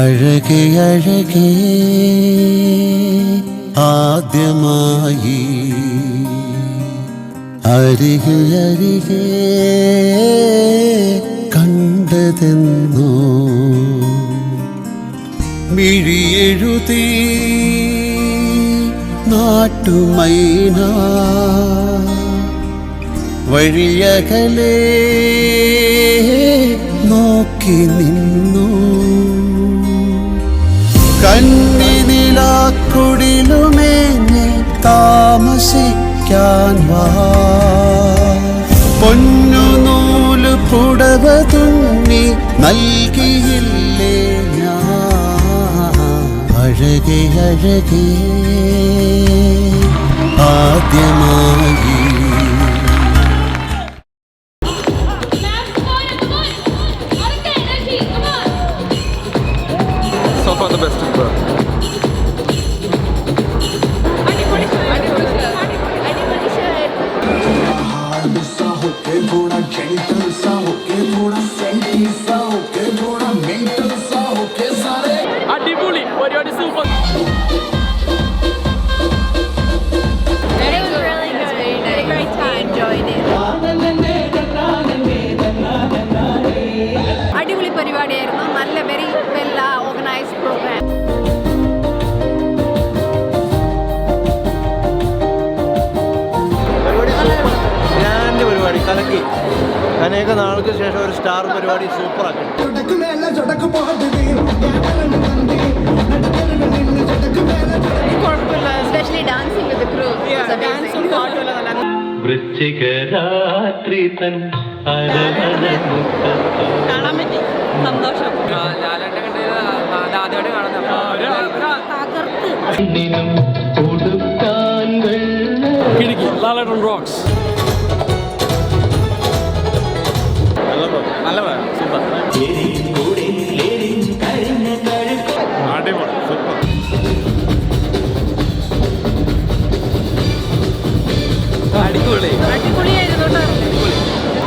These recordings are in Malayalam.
അഴകേ അഴകേ ആദ്യമായി അരികെ അരികെ കണ്ടതെന്നോ മിഴിയെഴുതി നാട്ടുമൈന വഴിയകലേ നോക്കി നിന്നു കണ്ണിനിലാക്കുടിലുമേഞ്ഞ് താമസിക്കാൻ വാ പൊന്നുനൂല് പുടവ തുന്നി നൽകിയില്ലേ ഞാൻ അഴകേ അഴകേ ആദ്യമായി So far the best bro. അടിപൊളി പരിപാടി സൂപ്പർ. അടിപൊളി പരിപാടിയായിരുന്നു. നല്ല very well organised programme. Grand പരിപാടി കലക്കി. അനേക നാൾക്ക് ശേഷം ഒരു സ്റ്റാർ പരിപാടി സൂപ്പറാക്കി. Especially dancing with the crew. വൃശ്ചികരാത്രി തൻ കാണാൻ പറ്റി. സന്തോഷം. ആദ്യമായിട്ട് കാണുന്ന തകർത്ത് കൊടുക്കാൻ കിഴക്കി ലാലേട്ടൻ റോക്സ്. നല്ല സൂപ്പർ അടിപൊളി സൂപ്പർ. അടിപൊളിയായിരുന്നു.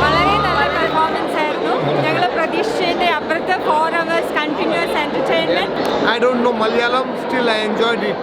വളരെ നല്ല പെർഫോമൻസ് ആയിരുന്നു. ഞങ്ങൾ പ്രതീക്ഷിച്ചതിന്റെ അപ്പുറത്ത് 4 hours continuous entertainment. I don't know Malayalam, still I enjoyed it.